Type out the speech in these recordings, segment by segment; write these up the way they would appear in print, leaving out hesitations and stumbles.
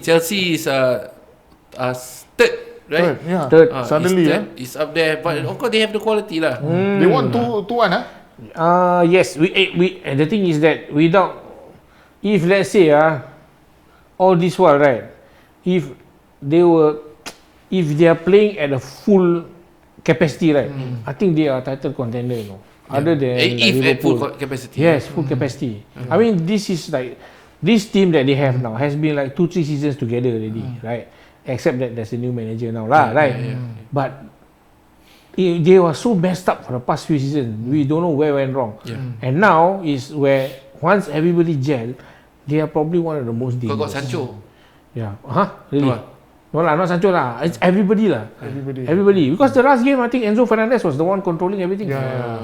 Chelsea is third, right? Third. Suddenly, it's up there, but of course they have the quality lah. They won 2-1, Yes, we the thing is that if let's say all this while, right, if they are playing at a full capacity, right, I think they are title contender, other than if at full capacity. Yes, full capacity. I mean, this is like this team that they have now has been like 2-3 seasons together already, right? Except that there's a new manager now, right? But they were so messed up for the past few seasons. We don't know where went wrong. And now is where once everybody gel, they are probably one of the most dangerous. Got Sancho. Yeah. Really? No lah, not Sancho lah. It's everybody lah. Everybody. Because the last game, I think Enzo Fernandez was the one controlling everything.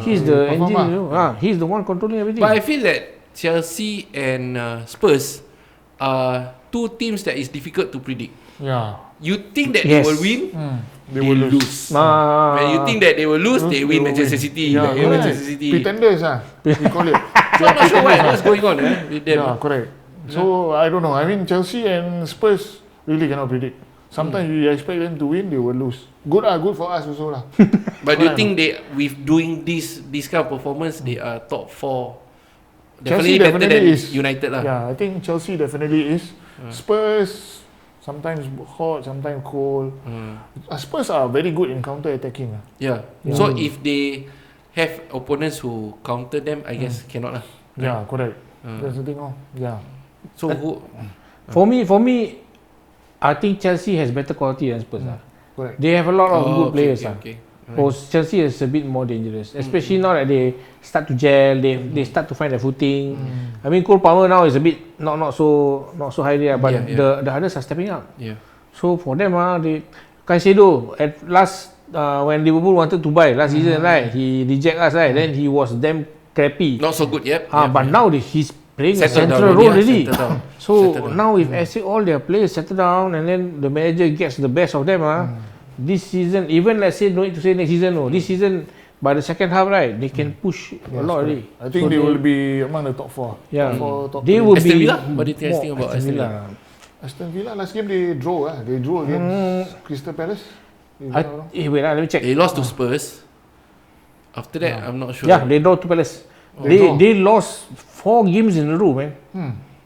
He's the engine. He's the one controlling everything. But I feel that Chelsea and Spurs are two teams that is difficult to predict. You think that they will win, they will lose. When you think that they will lose, they win Manchester City. Manchester City. Pretenders, we call it. So I'm not sure what's going on with them. Yeah, correct. So I don't know. I mean, Chelsea and Spurs really cannot predict. Sometimes you expect them to win, they will lose. Good for us also lah. But do you think they, with doing this kind of performance, they are top 4? Definitely better than United lah. Yeah, I think Chelsea definitely is. Spurs sometimes hot, sometimes cold. Spurs are very good in counter attacking. So if they have opponents who counter them, I guess cannot lah. Yeah, correct. That's the thing. So for me, I think Chelsea has better quality than Spurs. Correct. They have a lot of good players. Chelsea is a bit more dangerous, especially now that they start to gel. They start to find their footing. I mean, Cole Palmer now is a bit not so highly, but the others are stepping up. So for them, Caicedo at last when Liverpool wanted to buy last season, right? He reject us, right? Then he was damn crappy. Not so good yet. But now he's playing a central role already. So now if all their players settle down and then the manager gets the best of them, this season, even let's say, don't need to say next season, this season, by the second half, right, they can push a lot already. I think they will be among the top 4. They will Aston be. Villa? What do you think about Aston Villa? Aston Villa last game they draw. They draw against Crystal Palace. Wait, let me check. They lost to Spurs. After that, I'm not sure. Yeah, they draw to Palace. They lost 4 games in a row, man.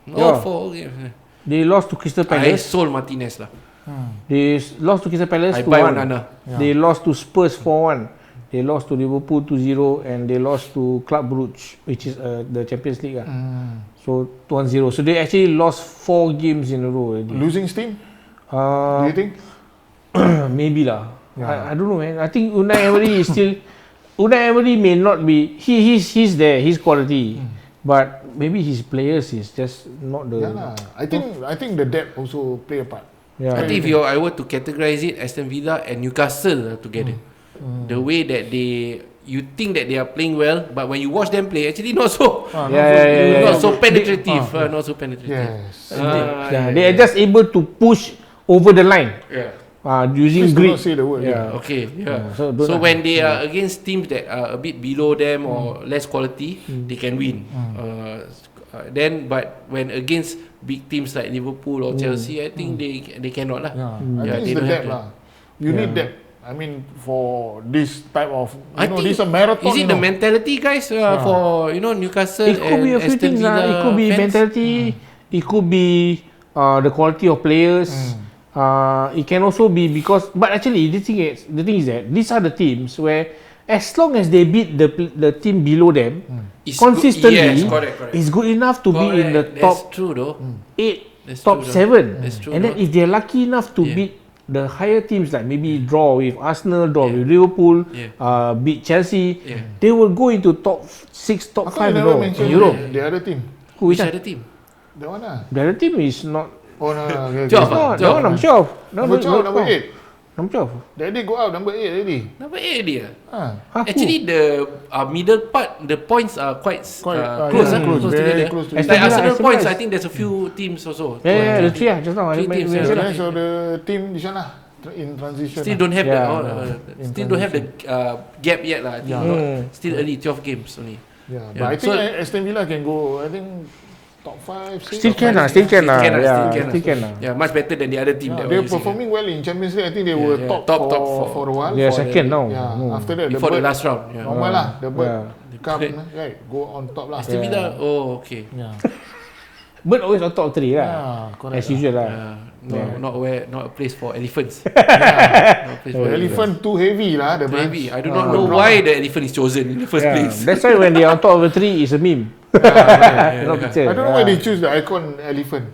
4 games. They lost to Crystal Palace. I sold Martinez lah. They lost to Crystal Palace 2-1. They lost to Spurs 4-1. They lost to Liverpool 2-0 and they lost to Club Brugge, which is the Champions League. So 1-0. So they actually lost 4 games in a row already. Losing steam? Do you think? Maybe lah. I don't know, man. I think Unai Emery is still. Unai Emery may not be. He's there. He's quality. But maybe his players is just not the. I think the depth also play a part. I think if I were to categorize it, Aston Villa and Newcastle together, the way that you think that they are playing well, but when you watch them play, actually not so. Not so penetrative. Not so penetrative. Yes. They are just able to push over the line. Using grit. Say the word. So when they are against teams that are a bit below them or less quality, they can win. But when against big teams like Liverpool or Chelsea, I think they cannot lah. I think it's the depth lah. You need depth. I mean, for this type of, this is a marathon. Is it the mentality, guys? For Newcastle it could be a few things. It could be mentality. It could be the quality of players. It can also be because, but actually the thing is that these are the teams where as long as they beat the team below them consistently, it's good enough to be in the top 8, top 7. And then if they're lucky enough to beat the higher teams, like maybe draw with Arsenal, draw with Liverpool, beat Chelsea, they will go into top 6, top 5 in Europe. The other team. Which other team? The one The other team is not. Oh no. That one number 12. Number 8. Number 12. That day go out number 8 already. Number 8 already. Actually, the middle part, the points are quite close together. Like Arsenal points, I think there's a few teams also. The 3 just now. 3 teams. So the team this one in transition. Still don't have the gap yet lah. I think still early, 12 games only. But I think Aston Villa can go. I think top 5, 6. Still can lah. Still can lah. Yeah, much better than the other team. They're performing well in Champions League. I think they were top for a while. Yeah, second now. Yeah, after that before the last round. Normal lah. The bird come, right, go on top lah. Aston Villa. Oh, okay. Bird always on top 3 lah. Correct. As usual lah. Not a place for elephants. Elephant too heavy lah. The heavy. I do not know why the elephant is chosen in the first place. That's why when they are on top of the tree, it's a meme. I don't know why they choose the icon elephant.